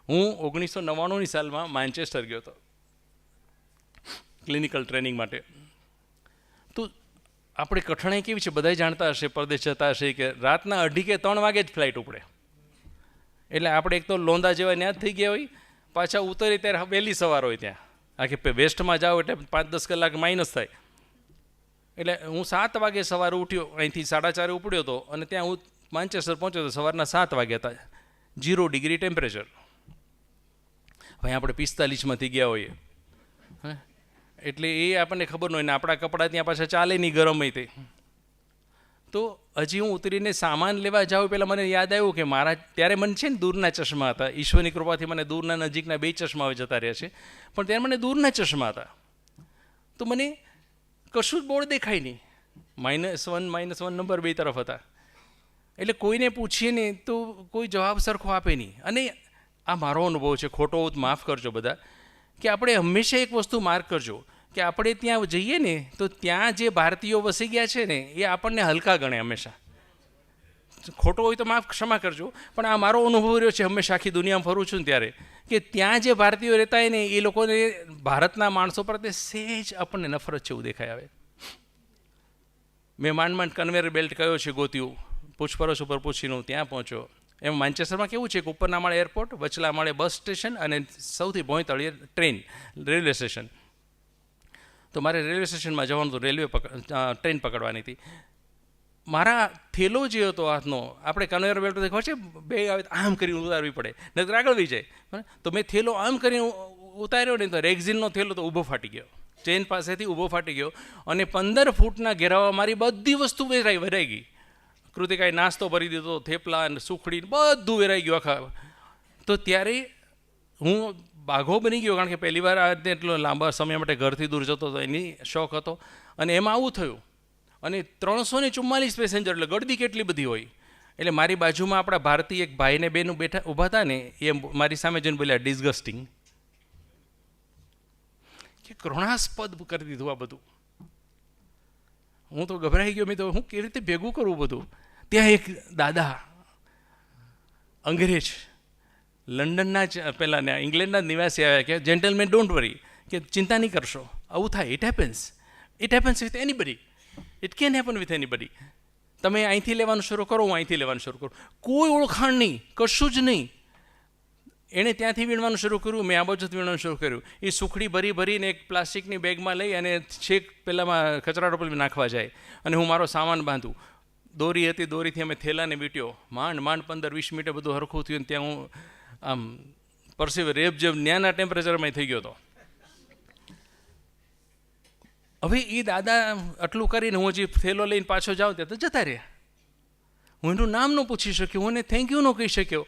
હું 1999ની સાલમાં માન્ચેસ્ટર ગયો હતો ક્લિનિકલ ટ્રેનિંગ માટે. તો આપણે કઠણાઈ કેવી છે, બધા જાણતા હશે, પરદેશ જતા હશે, કે રાતના 2:30 કે 3 વાગે જ ફ્લાઇટ ઉપડે. એટલે આપણે એક તો લોંદા જેવા ત્યાં જ થઈ ગયા હોય, પાછા ઉતરી ત્યારે વહેલી સવાર હોય ત્યાં. આખી વેસ્ટમાં જાઓ એટલે 5-10 કલાક માઇનસ થાય. એટલે હું 7 વાગે સવારે ઉઠ્યો, અહીંથી 4:30 ઉપડ્યો હતો, અને ત્યાં હું માન્ચેસ્ટર પહોંચ્યો તો સવારના 7 વાગ્યા હતા, 0 ડિગ્રી ટેમ્પરેચર. ભાઈ આપણે 45માં થઈ ગયા હોઈએ, એટલે એ આપણને ખબર ન હોય ને, આપણા કપડાં ત્યાં પાછા ચાલે નહીં ગરમ હોય તે. તો હજી હું ઉતરીને સામાન લેવા જાઉં પહેલાં મને યાદ આવ્યું કે મારા ત્યારે મને છે ને દૂરના ચશ્મા હતા. ઈશ્વરની કૃપાથી મને દૂરના નજીકના 2 ચશ્મા હવે જતા રહ્યા છે, પણ ત્યારે મને દૂરના ચશ્મા હતા. તો મને કશું જ બોર્ડ દેખાય નહીં, -1 નંબર 2 તરફ હતા. એટલે કોઈને પૂછીએ ને તો કોઈ જવાબ સરખો આપે નહીં. અને આ મારો અનુભવ છે, ખોટો હોત માફ કરજો બધા, કે આપણે હંમેશા એક વસ્તુ માર્ક કરજો કે આપણે ત્યાં જઈએ ને તો ત્યાં જે ભારતીયો વસી ગયા છે ને એ આપણને હલકા ગણે હંમેશા. ખોટો હોય તો માફ ક્ષમા કરજો, પણ આ મારો અનુભવ રહ્યો છે હંમેશા આખી દુનિયામાં ફરું છું ત્યારે, કે ત્યાં જે ભારતીયો રહેતા હોય ને એ લોકોને ભારતના માણસો પ્રત્યે સહેજ આપણને નફરત છે એવું દેખાય આવે. મેં માંડ કન્વેયર બેલ્ટ કયો છે ગોત્યું, પૂછપરછ ઉપર પૂછીને ત્યાં પહોંચ્યો. એમ માન્ચેસ્ટરમાં કેવું છે કે ઉપરના માળે એરપોર્ટ, વચલા માળે બસ સ્ટેશન અને સૌથી ભોંયતળિયે ટ્રેન રેલવે સ્ટેશન. તો મારે રેલવે સ્ટેશનમાં જવાનું હતું, ટ્રેન પકડવાની હતી. મારા થેલો જે હતો હાથનો, આપણે કન્વેયર બેલ્ટ ખબર છે બે આવે આમ કરીને ઉતારવી પડે નહીંતર આગળ વહી જાય. તો મેં થેલો આમ કરીને ઉતાર્યો ને તો રેક્ઝિનનો થેલો તો ઊભો ફાટી ગયો, ચેન પાસેથી ઊભો ફાટી ગયો, અને 15 ફૂટના ઘેરાવા મારી બધી વસ્તુ વેરાઈ ગઈ. કૃતિકાએ નાસ્તો ભરી દીધો, થેપલા અને સુખડી બધું વેરાઈ ગયું આખા. તો ત્યારે હું બાઘો બની ગયો, કારણ કે પહેલી વાર આ એટલો લાંબા સમય માટે ઘરથી દૂર જતો હતો, એની શોખ હતો. અને એમાં આવું થયું. અને 344 પેસેન્જર, એટલે ગળદી કેટલી બધી હોય. એટલે મારી બાજુમાં આપણા ભારતીય એક ભાઈને બેનું ઊભા હતા ને, એ મારી સામે જઈને બોલ્યા ડિસગસ્ટિંગ, કે કરુણાસ્પદ કરી દીધું આ બધું. હું તો ગભરાઈ ગયો, મેં તો હું કેવી રીતે ભેગું કરવું બધું. ત્યાં એક દાદા અંગ્રેજ, લંડનના જ પહેલાં ઇંગ્લેન્ડના જ નિવાસી આવ્યા, કે જેન્ટલમેન ડોન્ટ વરી, કે ચિંતા નહીં કરશો, આવું થાય, it happens with anybody, it can happen with anybody. તમે અહીંથી લેવાનું શરૂ કરો, હું અહીંથી લેવાનું શરૂ કરું, કોઈ ઓળખાણ નહીં, કશું જ નહીં. એણે ત્યાંથી વીણવાનું શરૂ કર્યું, મેં આ બાજુથી વીણવાનું શરૂ કર્યું. એ સુખડી ભરીને એક પ્લાસ્ટિકની બેગમાં લઈ અને છેક પહેલાંમાં કચરા ટોપલી નાખવા જાય, અને હું મારો સામાન બાંધું. દોરી હતી, દોરીથી અમે થેલાને વીંટ્યો, માંડ 15-20 મિનિટે બધું હરખું થયું. ત્યાં હું આમ પરસીવ રેપ જેમ ન્યાના ટેમ્પરેચરમાં થઈ ગયો હતો. હવે એ દાદા આટલું કરીને હું હજી થેલો લઈને પાછો જાઉં ત્યાં તો જતા રહ્યા. હું એનું નામ ન પૂછી શક્યો, હું એને થેન્ક યુ ન કહી શક્યો.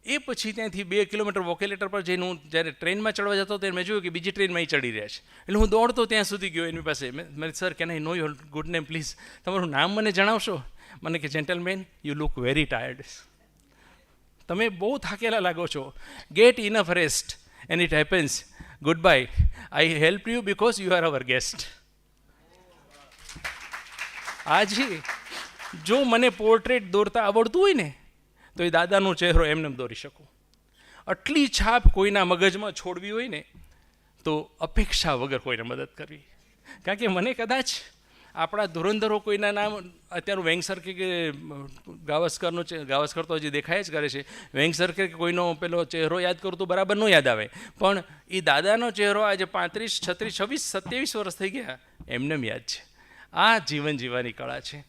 એ પછી ત્યાંથી 2 કિલોમીટર વોકેલેટર પર જઈને હું જ્યારે ટ્રેનમાં ચડવા જતો ત્યારે મેં જોયું કે બીજી ટ્રેનમાં એ ચડી રહ્યા છે. એટલે હું દોડતો ત્યાં સુધી ગયો એની પાસે. મેં sir can I know your good name please, તમારું નામ મને જણાવશો? મને કે gentleman you look very tired, તમે બહુ થાકેલા લાગો છો, get enough rest and it happens, good bye, I help you because you are our guest. આજે જો મને પોર્ટ્રેટ દોરતા આવડતું હોય ને તો એ દાદાનો ચહેરો એમને દોરી શકું. આટલી છાપ કોઈના મગજમાં છોડવી હોય ને તો અપેક્ષા વગર કોઈને મદદ કરવી. કારણ કે મને કદાચ આપણા ધુરંધરો કોઈના નામ અત્યારનું વેંગસર કે ગાવસ્કર તો હજી દેખાય જ કરે છે, વેંગસર કે કોઈનો પેલો ચહેરો યાદ કરું તો બરાબર ન યાદ આવે, પણ એ દાદાનો ચહેરો આજે 35, 36, 26, 27 વર્ષ થઈ ગયા એમને યાદ છે. આ જીવન જીવવાની કળા છે.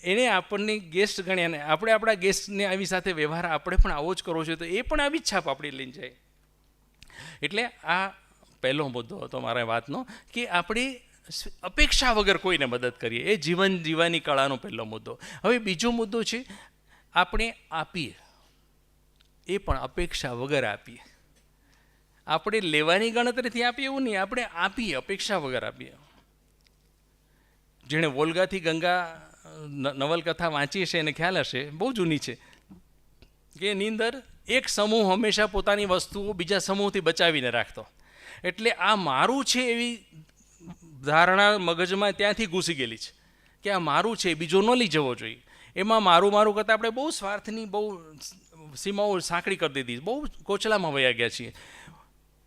એને આપણને ગેસ્ટ ગણ્યા ને આપણે આપણા ગેસ્ટને આવી સાથે વ્યવહાર આપણે પણ આવો જ કરવો જોઈએ, તો એ પણ આવી જ છાપ આપણી લઈને જાય. એટલે આ પહેલો મુદ્દો હતો મારા વાતનો, કે આપણે અપેક્ષા વગર કોઈને મદદ કરીએ, એ જીવન જીવવાની કળાનો પહેલો મુદ્દો. હવે બીજો મુદ્દો છે આપણે આપીએ, એ પણ અપેક્ષા વગર આપીએ. આપણે લેવાની ગણતરીથી આપીએ એવું નહીં, આપણે આપીએ, અપેક્ષા વગર આપીએ. જેણે વોલ્ગાથી ગંગા નવલકથા વાંચી છે એને ખ્યાલ હશે, બહુ જૂની છે, કે એની અંદર એક સમૂહ હંમેશા પોતાની વસ્તુઓ બીજા સમૂહથી બચાવીને રાખતો. એટલે આ મારું છે એવી ધારણા મગજમાં ત્યાંથી ઘૂસી ગયેલી છે કે આ મારું છે, બીજો ન લઈ જવો જોઈએ. એમાં મારું કરતાં આપણે બહુ સ્વાર્થની બહુ સીમાઓ સાંકડી કરી દીધી, બહુ કોચલામાં વયા ગયા છીએ.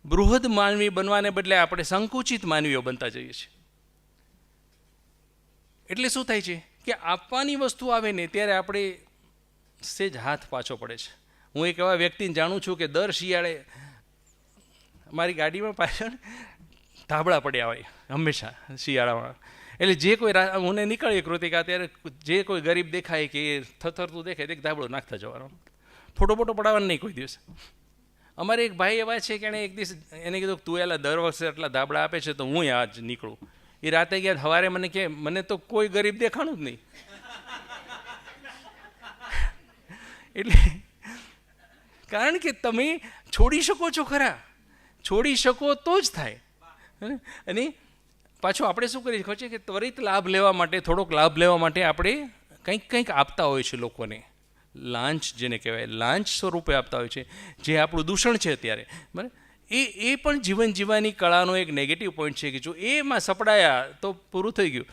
બૃહદ માનવી બનવાને બદલે આપણે સંકુચિત માનવીઓ બનતા જઈએ છીએ. એટલે શું થાય છે કે આપવાની વસ્તુ આવે ને ત્યારે આપણે સેજ હાથ પાછો પડે છે. હું એક એવા વ્યક્તિને જાણું છું કે દર શિયાળે મારી ગાડીમાં પાછળ ધાબળા પડ્યા હોય હંમેશા શિયાળામાં. એટલે જે કોઈ હું નીકળીએ કૃતિકા ત્યારે જે કોઈ ગરીબ દેખાય કે થથરતું દેખાય તે ધાબળો નાખતા જવાનો, ફોટો પડાવવાનો નહીં કોઈ દિવસ. અમારે એક ભાઈ એવા છે કે એણે એક દિવસ એને કીધું તું એલા દર વર્ષે એટલા ધાબળા આપે છે તો હું આજ નીકળું. એ રાતે ગયા, સવારે મને કહે મને તો કોઈ ગરીબ દેખાણું જ નહીં. એટલે કારણ કે તમે છોડી શકો છો ખરા, છોડી શકો તો જ થાય. અને પાછું આપણે શું કરીએ ખબર છે કે ત્વરિત લાભ લેવા માટે, થોડોક લાભ લેવા માટે આપણે કંઈક આપતા હોય છે લોકોને. લાંચ જેને કહેવાય, લાંચ સ્વરૂપે આપતા હોય છે, જે આપણું દૂષણ છે અત્યારે. બરાબર, એ પણ જીવન જીવવાની કળાનો એક નેગેટિવ પોઈન્ટ છે કે જો એમાં સપડાયા તો પૂરું થઈ ગયું.